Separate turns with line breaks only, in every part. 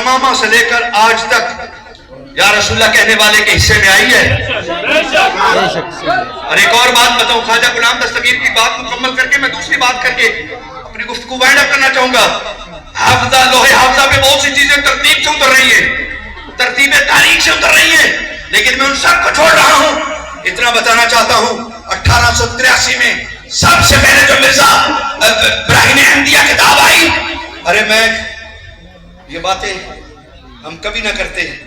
یمامہ سے لے کر آج تک یا رسول اللہ کہنے والے کے حصے میں آئی ہے؟ اور ایک اور بات بتاؤں، خواجہ غلام دستگیر کی بات مکمل کر کے میں دوسری بات کر کے اپنی گفتگو وائنڈ اپ کرنا چاہوں گا. حافظہ لوہے حافظہ پہ بہت سی چیزیں ترتیب سے اتر رہی ہیں، ترتیب تاریخ سے اتر رہی ہیں، لیکن میں ان سب کو چھوڑ رہا ہوں. اتنا بتانا چاہتا ہوں 1883 میں سب سے پہلے جو مرزا براہین احمدیہ کتاب آئی، ارے میں یہ باتیں ہم کبھی نہ کرتے ہیں،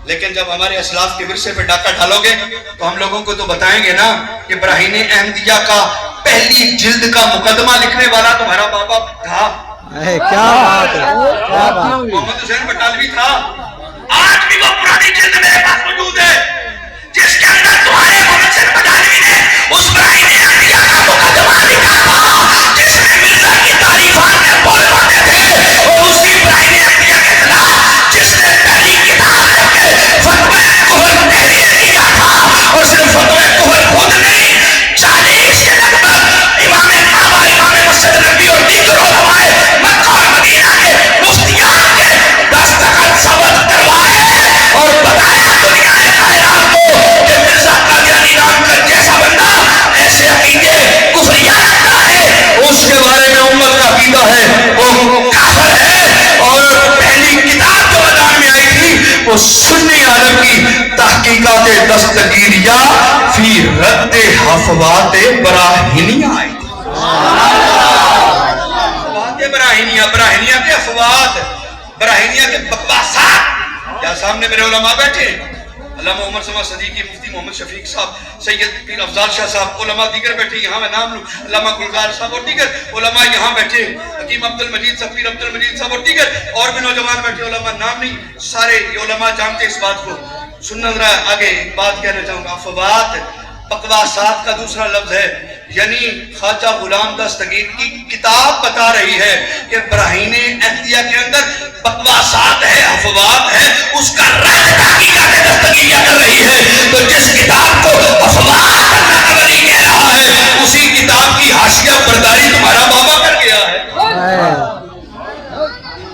لیکن جب ہمارے اسلاف کے ورثے پہ ڈاکہ ڈالو گے تو ہم لوگوں کو تو بتائیں گے نا کہ براہین احمدیہ کا پہلی جلد کا مقدمہ لکھنے والا تمہارا بابا تھا.
کیا بات ہے، کیا بات.
محمد حسین بٹالوی تھا. آج بھی وہ پرانی جلد میرے پاس موجود ہے جس کے اندر تمہارے محمد حسین بٹالوی نے اس براہین احمدیہ کا مقدمہ لکھا تھا جس میں مرزا کی تعریفات میں بول پاتے تھے، اور اسی براہین احمدیہ کے خلاف جس نے پہلی کتاب لکھ کے فتوی کفر تحریر کیا تھا، اور صرف فتوی کفر خود نہیں 40 کے لگ بھگ امام کعبہ، امام مسجد نبی اور دیگر علماء مکہ اور مدینہ کے مفتیان کے دستخط ثبت کروائے اور بتایا دنیا کائنات کو کہ مرزا قادیانی نام کا جیسا بندہ ایسے عقیدے کفریات رکھتا ہے، اس کے بارے میں امت کا عقیدہ ہے وہ کافر ہے. اور پہلی کتاب جو میدان میں آئی تھی وہ سنی عالم کی تحقیقات دستگیریہ فی رد حفوات براہینیہ آئی تھی. براہینیہ کے افواد، براہینیہ کے بکواسات. یا سامنے میرے علماء بیٹھے، علامہ عمر سما صدیقی، مفتی محمد شفیق صاحب، سید پیر افضال شاہ صاحب، علماء دیگر بیٹھے یہاں میں نام لوں، علامہ گلزار صاحب اور دیگر علماء یہاں بیٹھے، حکیم عبد المجید صاحب، پیر عبد المجید صاحب اور دیگر اور بھی نوجوان بیٹھے، علماء نام نہیں، سارے یہ علماء جانتے اس بات کو. سننا ذرا آگے ایک بات کہنا چاہوں گا. افواد بکواسات کا دوسرا لفظ ہے، یعنی خواجہ غلام دستگیر کی کتاب بتا رہی ہے کہ براہین احمدیہ کے اندر بکواسات ہے، افواد ہے، اس کا رد تحقیقات دستگیریہ کر رہی ہے. تو جس کتاب کو افواد اللہ ولی کہہ رہا ہے اسی کتاب کی حاشیہ برداری تمہارا بابا کر گیا ہے.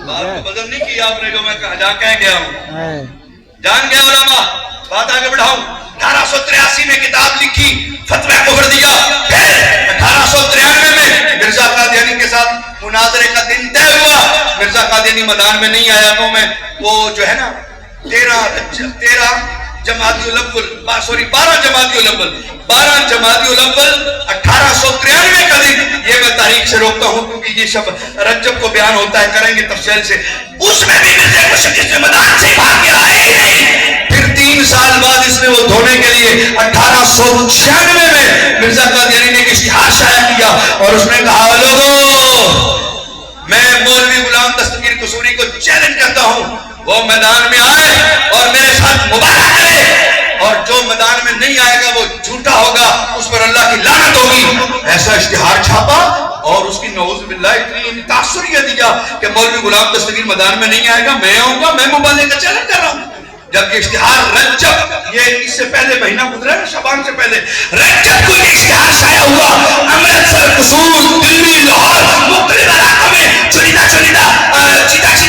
بات کو بدل نہیں کیا آپ نے جو میں کہہ گیا ہوں. جان گیا علماء. بات آگے بڑھاؤں. 1883 میں کتاب لکھی، فتوی کفر دیا. پھر 1893 میں مرزا قادیانی کے ساتھ مناظرے کا دن طے ہوا. مرزا قادیانی میدان میں نہیں آیا تو میں وہ جو ہے نا 12 جمادی الاول 1893 کا دن، یہ میں تاریخ سے روکتا ہوں کیونکہ یہ شب رجب کو بیان ہوتا ہے، کریں گے تفصیل سے. اس میں بھی مرزا مشرف سے میدان سے بھاگ کے آئے ہی نہیں. پھر 3 سال بعد اس نے وہ دھونے کے لیے 1896 میں مرزا قادیانی نے ایک اشتہار شائع کیا اور اس نے کہا لوگوں میں مولوی غلام دستگیر قصوری کو چیلنج کرتا ہوں وہ میدان میں آئے اور میرے ساتھ مبارکہ کرے، اور جو میدان میں نہیں آئے گا وہ جھوٹا ہوگا، اس پر اللہ کی لعنت ہوگی. ایسا اشتہار چھاپا اور اس کی نعوذ باللہ اتنی تاثریت دیا کہ مولوی غلام دستگیر میدان میں نہیں آئے گا، میں آؤں گا، میں مبالغہ کا چیلنج کر رہا ہوں. جب یہ اشتہار رجب، یہ اس سے پہلے مہینہ گزرا ہے شعبان سے پہلے، رجب کو یہ اشتہار شائع ہوا. امرتسر، قصور، دلی، لاہور، مختلف علاقوں میں چیدہ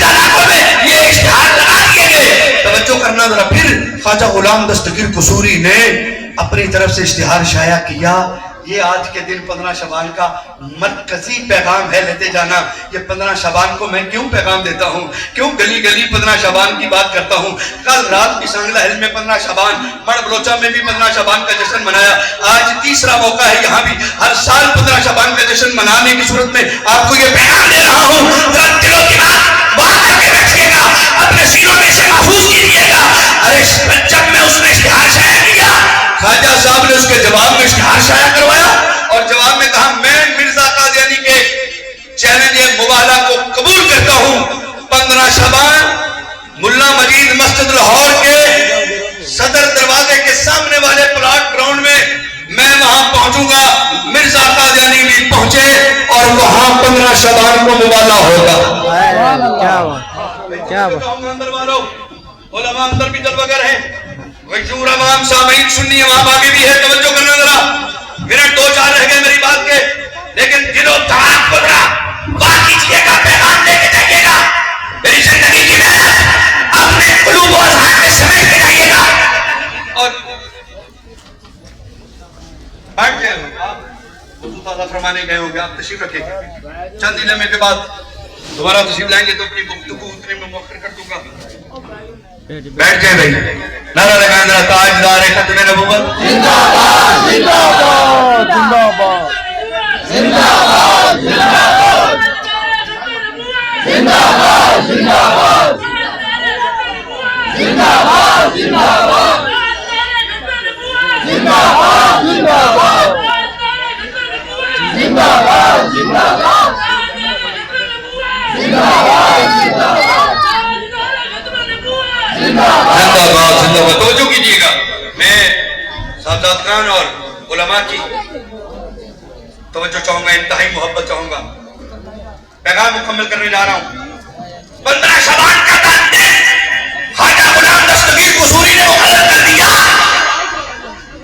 علاقوں میں یہ اشتہار لگا دیے گئے. توجہ کرنا ذرا. پھر خواجہ غلام دستگیر قصوری نے اپنی طرف سے اشتہار شائع کیا. یہ آج کے دن 15 شعبان کا مرکزی پیغام ہے، لیتے جانا. یہ 15 شعبان کو میں کیوں پیغام دیتا ہوں، کیوں گلی گلی 15 شعبان کی بات کرتا ہوں. کل رات بھی سانگلہ ہل میں 15 شعبان، مڑ بلوچہ میں بھی 15 شعبان کا جشن منایا. آج تیسرا موقع ہے یہاں بھی ہر سال 15 شعبان کا جشن منانے کی صورت میں آپ کو یہ پیغام دے رہا ہوں. دلوں کی بات کر کے بیٹھیے گا، اپنے سینوں میں سے محفوظ کیجیے گا. ارے جب میں اس نے اشتہار شائع کیا، خواجہ صاحب نے اس کے جواب میں اشتہار شائع کروایا اور جواب میں کہا میں مرزا قادیانی کے چیلنج مباہلہ کو قبول کرتا ہوں. 15 شعبان ملا مجید مسجد لاہور کے صدر دروازے کے سامنے والے پلاٹ گراؤنڈ میں وہاں پہنچوں گا. مرزا قادیانی بھی پہنچے اور وہاں 15 شعبان کو مباہلہ ہوگا.
کیا بات.
اندر والوں علماء اندر بھی جلوگر ہیں، غیور عوام، سامعین، سنی عوام آگے بھی ہے. توجہ کرنا ذرا. منٹ 2-4 رہ گئے میری بات کے، لیکن دل و دماغ کو ذرا بات کیجیے گا، پیغام لے کے جائیے گا. میری زندگی کی محنت کھانے گئے ہوں گے, آپ تشریف رکھیں. چند لمحے کے بعد دوبارہ تشریف لائیں گے تو اپنی گفتگو اتنے میں مؤخر کر دوں گا. بیٹھ جائے بھائی. نعرہ لگائیں ذرا تاجدار ختم نبوت
زندہ باد زندہ باد زندہ باد زندہ باد زندہ باد زندہ باد زندہ باد زندہ باد زندہ باد زندہ باد زندہ باد زندہ باد زندہ باد
زندہ باد. توجہ کیجیے گا, میں ساداتگان اور علماء کی توجہ چاہوں گا, انتہائی محبت چاہوں گا. پیغام مکمل کرنے جا رہا ہوں. 15 شعبان کا دن خواجہ غلام دستگیر قصوری نے مقرر کر دیا.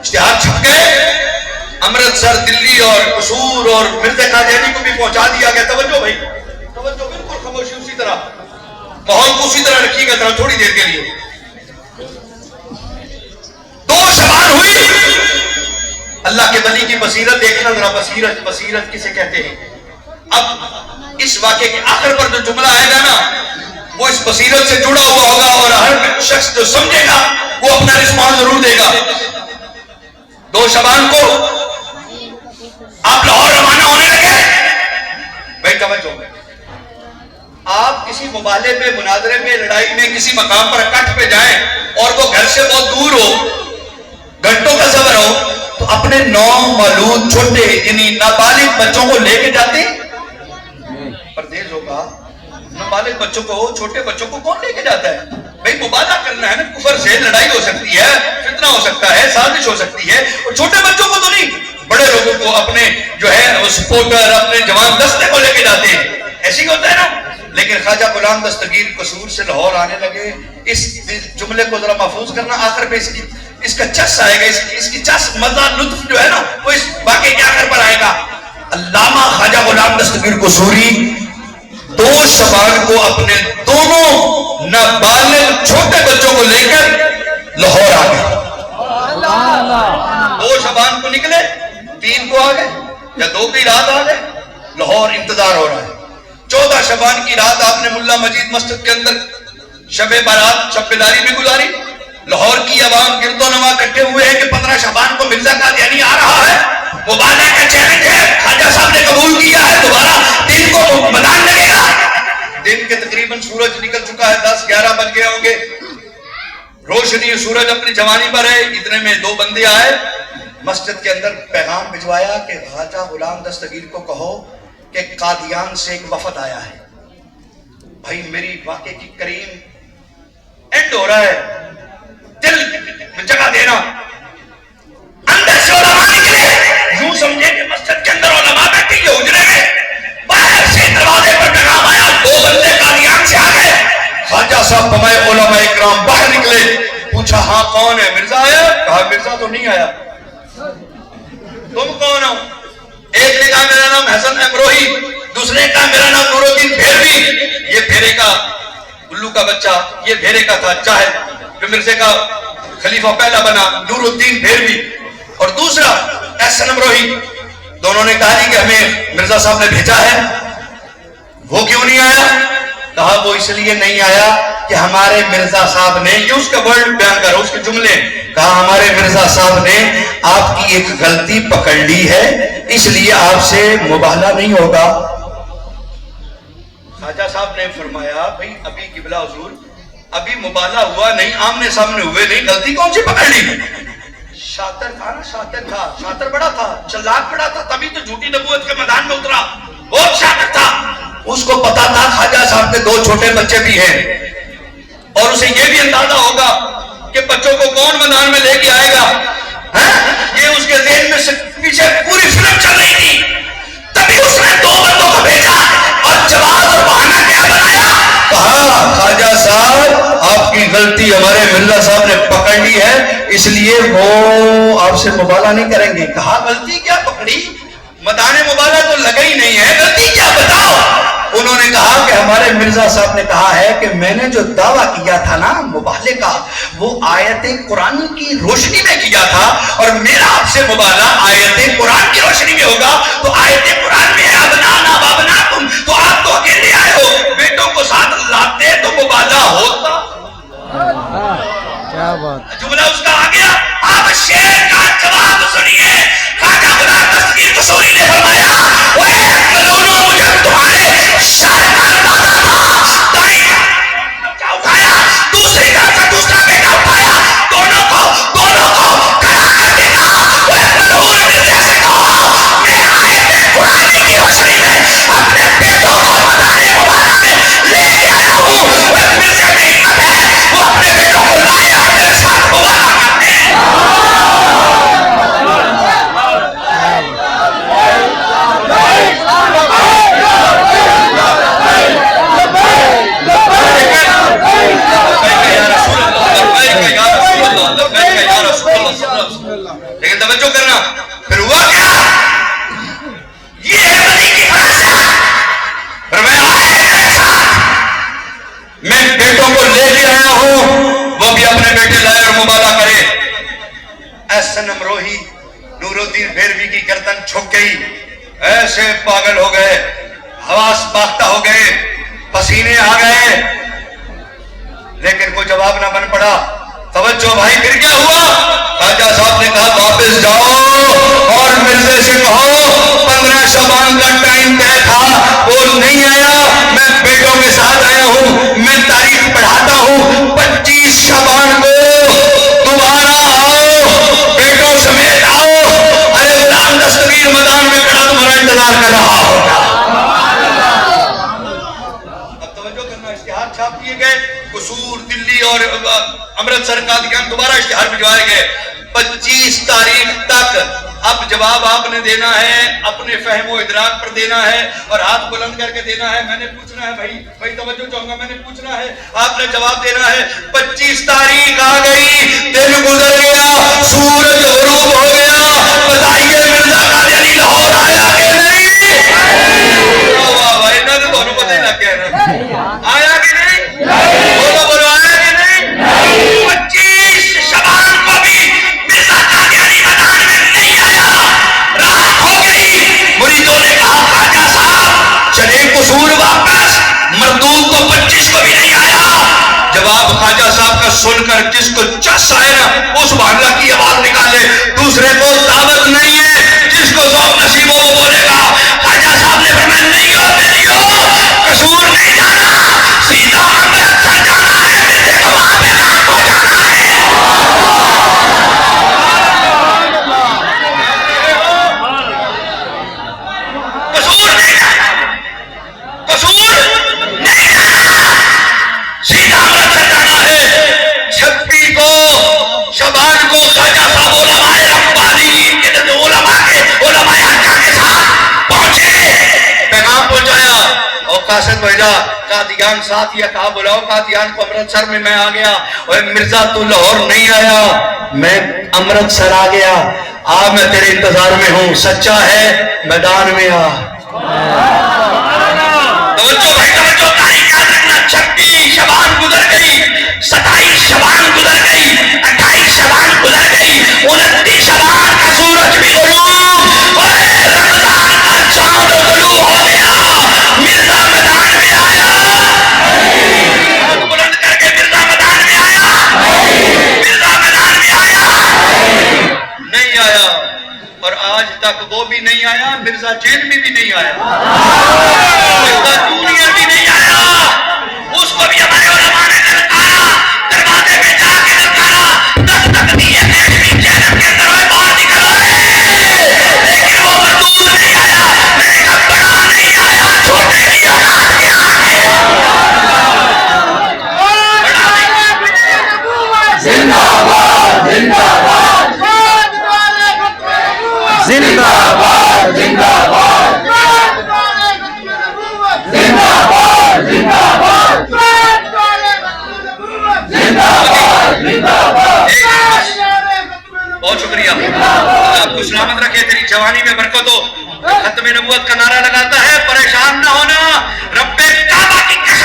اشتہار چھپ گئے, امرتسر, دلی اور قصور اور مرزا قادیانی کو بھی پہنچا دیا گیا. توجہ بھائی, توجہ, بالکل خاموشی اسی طرح, ماحول کو اسی طرح رکھیے گا ذرا تھوڑی دیر کے لیے. 2 شعبان ہوئی. اللہ کے ولی کی بصیرت دیکھنا ذرا, بصیرت, بصیرت کسے کہتے ہیں. اب اس واقعے کے آخر پر جو جملہ آئے گا نا, وہ اس بصیرت سے جڑا ہوا ہوگا اور ہر شخص جو سمجھے گا وہ اپنا رسپانس ضرور دے گا. 2 شعبان کو آپ لاہور روانہ ہونے لگے. بھائی توجہ, آپ کسی مبالے میں, مناظرے میں, لڑائی میں, کسی مقام پر اکٹھ پہ جائیں اور وہ گھر سے بہت دور ہو, گھنٹوں کا سفر ہو, تو اپنے نومولود چھوٹے یعنی نابالغ بچوں کو لے کے جاتے ہیں. پردیس ہوگا, نابالغ بچوں کو, چھوٹے بچوں کو کون لے کے جاتا ہے؟ بھائی مبالغہ کرنا ہے نا, کفر سے لڑائی ہو سکتی ہے, فتنہ ہو سکتا ہے, سازش ہو سکتی ہے, اور چھوٹے بچوں کو تو نہیں, بڑے لوگوں کو اپنے جو ہے سپورٹر, اپنے جوان دستے کو لے کے جاتے ہیں. ایسے ہی ہوتا ہے نا. لیکن خواجہ غلام دستگیر قصور سے لاہور آنے لگے. اس جملے کو ذرا محفوظ کرنا, آخر پہ اس کا چس آئے گا, اس کی چس, مزہ, لطف جو ہے نا وہ اس واقعے کے آخر پر آئے گا. علامہ خواجہ غلام دستگیر قصوری 2 شعبان کو اپنے دونوں نابالغ چھوٹے بچوں کو لے کر لاہور آ گئے. 2 شعبان کو نکلے, 3 کو آ گئے, یا 2 کی رات آ گئے. لاہور انتظار ہو رہا ہے. 14 شعبان کی رات آپ نے ملا مجید مسجد کے اندر شب بارات, شب بیداری میں گزاری. لاہور کی عوام گرد و نما اکٹھے ہوئے ہیں کہ 15 شعبان کو مرزا قادیانی آ رہا ہے, مبالغہ کا چیلنج ہے, خواجہ صاحب نے قبول کیا ہے, دوبارہ دن کو میدان لگے گا. دن کے تقریباً سورج نکل چکا ہے, 10-11 بج گئے ہوں گے. روشنی سورج اپنی جوانی پر ہے. اتنے میں 2 بندے آئے, مسجد کے اندر پیغام بھجوایا کہ خواجہ غلام دستگیر کو کہو کہ قادیان سے ایک وفد آیا ہے. بھائی میری واقعے کی کریم اینڈ ہو رہا ہے, دل میں جگہ دینا. اندر سے علماء نکلے, یوں سمجھے کہ مسجد کے اندر علماء بیٹھے یہ حجرے میں. باہر سے دروازے پر پیغام آیا, 2 بندے قادیان سے آ گئے. خواجہ صاحب فرمائے علماء اکرام باہر نکلے. پوچھا ہاں کون ہے؟ مرزا آیا؟ کہا مرزا تو نہیں آیا. تم کون ہو؟ ایک نے کہا میرا نام حسن امروہی, دوسرے نے کہا میرا نام نور الدین بھیروی. یہ بھیرے کا, الو کا بچہ, یہ بھیرے کا تھا چاہد جو مرزے کا خلیفہ پہلا بنا, نور الدین بھیروی, اور دوسرا حسن امروہی. دونوں نے کہا کہ ہمیں مرزا صاحب نے بھیجا ہے. وہ کیوں نہیں آیا؟ کہا وہ اس لیے نہیں آیا کہ ہمارے مرزا صاحب نے, یہ اس کا ورڈ بیان کرو, اس کے جملے, کہا ہمارے مرزا صاحب نے آپ کی ایک غلطی پکڑ لی ہے, اس لیے آپ سے مباہلہ نہیں ہوگا. خواجہ صاحب نے فرمایا بھئی ابھی قبلہ حضور, ابھی مباہلہ ہوا نہیں, آمنے سامنے ہوئے نہیں, غلطی کون سی پکڑ لی؟ شاطر تھا نا, شاطر تھا, شاطر بڑا تھا, چلاک بڑا تھا, تبھی تو جھوٹی نبوت کے میدان میں اترا. بہت شاطر تھا. اس کو پتا تھا خواجہ صاحب کے 2 چھوٹے بچے بھی ہیں, اور اسے یہ بھی اندازہ ہوگا کہ بچوں کو کون میدان میں لے کے آئے گا. یہ اس کے ذہن میں پیچھے پوری فلم چل رہی تھی. تبھی اس نے 2 بندوں کو بھیجا اور جواز اور بہانہ کیا بنایا, کہا خواجہ صاحب آپ کی غلطی ہمارے مرزا صاحب نے پکڑ لی ہے, اس لیے وہ آپ سے مباہلہ نہیں کریں گے. کہا غلطی کیا پکڑی, میدان مباہلہ تو لگا ہی نہیں ہے, غلطی کیا بتاؤ. انہوں نے کہا کہ ہمارے ہمارے مرزا صاحب نے کہا ہے کہ میں نے جو دعویٰ کیا تھا نا مبالغے کا، وہ آیت قرآن کی روشنی میں کیا تھا، اور میرا آپ سے مبالغہ آیت قرآن کی روشنی میں ہوگا تو آیت قرآن میں ہے ابنانا وابناکم، تو آپ تو اکیلے آئے ہو، بیٹوں کو ساتھ لاتے تو مبالغہ ہوتا۔
کیا بات،
جملہ اس کا آ گیا۔ آپ شیر کا جواب سنیے۔ خواجہ خدا دستگیر قصوری نے فرمایا وہ ملونو مجھے تمہارے شر کا اندازہ تھا، دائیں بچہ اٹھایا، دوسری طرف سے دوسرا بیٹا اٹھایا، دونوں کو کھڑا کر کے کہا وہ ملون مرزا سے کہو میں آیت قرآن کی روشنی میں اپنے بیٹوں کو مدارِ مبارک میں لے کے آیا ہوں۔ وہ مرزا میں ہمت ہے، وہ اپنے بیٹوں کو لائے اور میرے ساتھ مبارک کرتے ہیں۔ لیکن توجہ کرنا، پھر ہوا کیا؟ یہ ہے بنی کی خواہشات، میں بیٹوں کو لے کے آیا ہوں، وہ بھی اپنے بیٹے لائے اور مبالغہ کرے۔ اے صنم روہی، نور الدین بھیروی کی گردن جھک گئی، ایسے پاگل ہو گئے، حواس باختہ ہو گئے، پسینے آ گئے، لیکن کوئی جواب نہ بن پڑا۔ توجہ بھائی، پھر کیا ہوا؟ خواجہ صاحب نے کہا واپس جاؤ اور مرزے سے کہو 15 شعبان کا ٹائم طے تھا، وہ نہیں آیا، میں بیٹوں کے ساتھ آیا ہوں، میں تاریخ پڑھاتا ہوں، 25 شعبان کو دوبارہ آؤ، بیٹوں سمیت آؤ، ارے غلام دستگیر میدان میں کھڑا تمہارا انتظار کر رہا ہوگا۔ اب توجہ کرنا، اشتہار چھاپ دیے گئے، قصور، دلی اور امرتسر، قادیان، دوبارہ اشتہار بھجوائے گئے۔ 25 تاریخ تک اب جواب آپ نے دینا ہے، اپنے فہم و ادراک پر دینا ہے اور ہاتھ بلند کر کے دینا ہے۔ میں نے پوچھنا ہے بھائی توجہ چاہوں گا، میں نے پوچھنا ہے، آپ نے جواب دینا ہے۔ 25 تاریخ آ گئی، دن گزر گیا، سورج غروب ہو گیا، بتائیے مرزا قادیانی لاہور آیا کہ نہیں؟ واہ بھائی، میں نے دونوں پتہ ہی لگ گیا نا، آیا کہ نہیں؟ بولو آیا کہ نہیں؟ 25 شعبان کو بھی مرزا قادیانی میدان میں نہیں آیا، رات ہو گئی، مریدوں نے کہا خواجہ صاحب چلے قصور واپس، مردود تو 25 کو بھی نہیں آیا۔ جواب خواجہ صاحب کا سن کر جس کو چس آئے نا اس بھانگا کی آواز نکالے، دوسرے کو دعوت نہیں ہے، جس کو ذوق نصیب ہو وہ بولے گا۔ خواجہ صاحب نے فرمایا نہیں ہو میری ہو، قصور نہیں جانا، سیدھا امرتسر جانا ہے، مرزے کو وہاں پہ رات ہو جانا ہے۔ قصور نہیں جانا، قصور نہیں جانا، سیدھا امرتسر جانا ہے۔ 26 کو شعبان کو خواجہ صاحب علماء ربانی کے علماء حقہ کے ساتھ پہنچے، پیغام پہنچایا، اور قاصد بھیجا قادیان ساتھ، یہ کہا بلاؤ قادیان کو، امرتسر میں میں آ گیا، اور مرزا تو لاہور نہیں آیا، میں امرتسر آ گیا، آج میں تیرے انتظار میں ہوں، سچا ہے میدان میں آ۔ توجہ بھائی توجہ، تاریخ یاد رکھنا، 26 شعبان گزر گئی، 27 شعبان گزر گئی، 28 شعبان گزر گئی، 29 شعبان کا سورج بھی غروب، اور رمضان کا چاند طلوع ہو گیا، مرزا میدان میں آیا، بلند کر کے مرزا میدان میں آیا، مرزا میدان میں آیا، نہیں آیا، اور آج تک وہ بھی نہیں آیا، مرزا جیل میں بھی نہیں آیا، مرزا جونیئر بھی نہیں آیا، اس کو بھی ہمارے علماء نے للکارا، دروازے پہ جا کے للکارا، دستک دیے کہ جیل کے اندر ہوئے باہر نکل آئے، لیکن وہ مردود نہیں آیا، میں نے کہا بڑا نہیں آیا، چھوٹے کی اولاد کے آگے بڑا نہیں۔
زندہ باد، زندہ باد، زندہ باد، زندہ باد، زندہ باد، زندہ باد، زندہ باد، زندہ باد۔
بہت شکریہ، اللہ آپ کو سلامت رکھے، تیری جوانی میں برکت ہو۔ ختم نبوت کا نعرہ لگاتا ہے، پریشان نہ ہونا، رب کعبہ کی قسم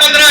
15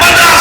15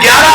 11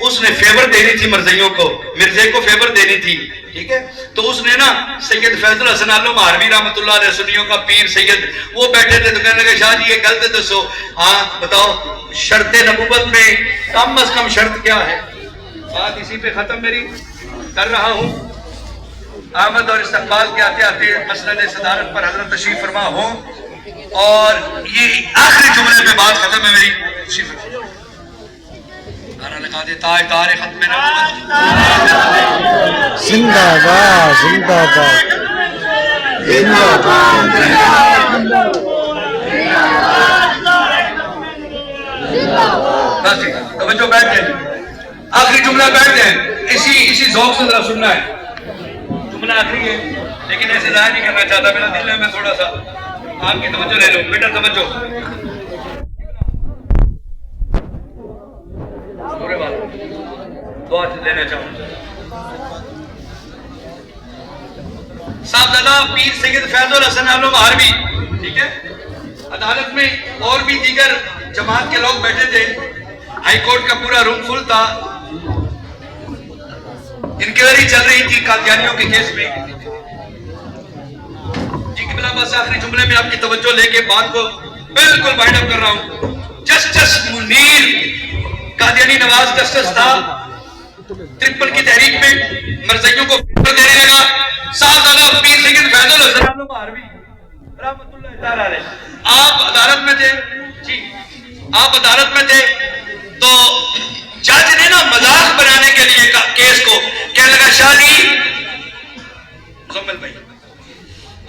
اس نے فیور دینی تھی مرزائیوں کو، مرزے کو فیور دینی تھی، ٹھیک ہے؟ تو اس نے نا سید فیض الحسن عالم مہاروی رحمۃ اللہ علیہ سنیوں کا پیر سید، وہ بیٹھے تھے تو کہنے لگے شاہ جی یہ غلط ہے دسو، ہاں بتاؤ شرط نبوت میں کم از کم شرط کیا ہے؟ بات اسی پہ ختم میری کر رہا ہوں۔ آمد اور استقبال کے آتے آتے مسند صدارت پر حضرت تشریف فرما ہوں، اور یہ آخری جملے پہ بات ختم ہے میری۔ تشریف فرما نعرہ لگا دے تاج دار ختم نبوت،
زندہ باد زندہ باد
زندہ باد
بس ٹھیک ہے، توجہ بیٹھ جائیں، آخری جملہ بیٹھ جائیں، اسی ذوق سے ذرا سننا ہے، جملہ آخری ہے لیکن ایسے ضائع نہیں کرنا چاہتا، میرا دل ہے میں تھوڑا سا آپ کی توجہ لے لوں، بیٹا توجہ پورے بات دعا لینا چاہوں صاحبزادہ پیر سید فیض الحسن عالم مہاروی، ٹھیک ہے؟ عدالت میں اور بھی دیگر جماعت کے لوگ بیٹھے تھے، ہائی کورٹ کا پورا روم فل تھا، انکوائری چل رہی تھی قادیانیوں کے کیس میں۔ جی قبلہ بس آخری جملے میں آپ کی توجہ لے کے بات کو بالکل وائنڈ اپ کر رہا ہوں۔ جسٹس منیر قادیانی نواز جسٹس تھا، 53 کی تحریک میں مرزائیوں کو فیور دینے لگا، صاحبزادہ پیر سید فیض الحسن عالم مہاروی رحمۃ اللہ تعالی علیہ، آپ عدالت میں تھے، جی آپ عدالت میں تھے، تو جج نے نا مذاق بنانے کے لیے کیس کو کہنے لگا شاہ جی، مزمل بھائی،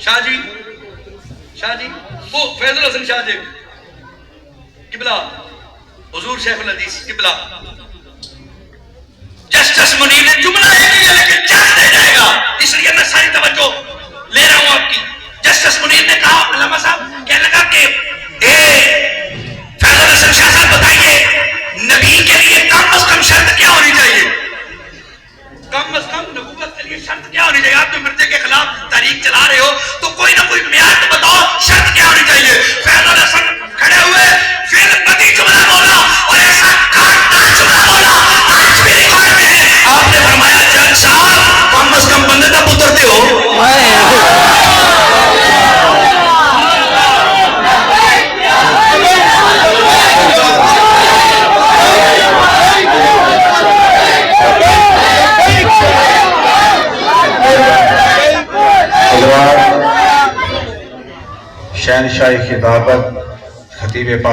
شاہ جی وہ فیض الحسن شاہ جی قبلہ حضور شیخ الحدیث قبلہ، جسٹس منیر نے جملہ ہے کہ لیکن جج دے جائے گا، اس لیے میں ساری توجہ لے رہا ہوں آپ کی۔ جسٹس منیر نے کہا علامہ صاحب، کہنے لگا کہ فیض الحسن شاہ صاحب بتائیے نبی کے لیے کم از کم شرط کیا ہونی چاہیے؟ کم از کم نبوت کے لیے شرط کیا ہونی چاہیے؟ آپ جو مرزے کے خلاف تحریک چلا رہے ہو تو کوئی نہ کوئی معیار تو بتاؤ، شرط کیا ہونی چاہیے؟ فیض الحسن کھڑے ہوئے پھر بدی جملہ بولا اور ایسا کاٹنا جملہ بولا، آج بھی ریکارڈ میں ہے۔ آپ نے فرمایا جج صاحب کم از کم بندے تک اترتے ہو۔
شہنشاہ خطابت خطیب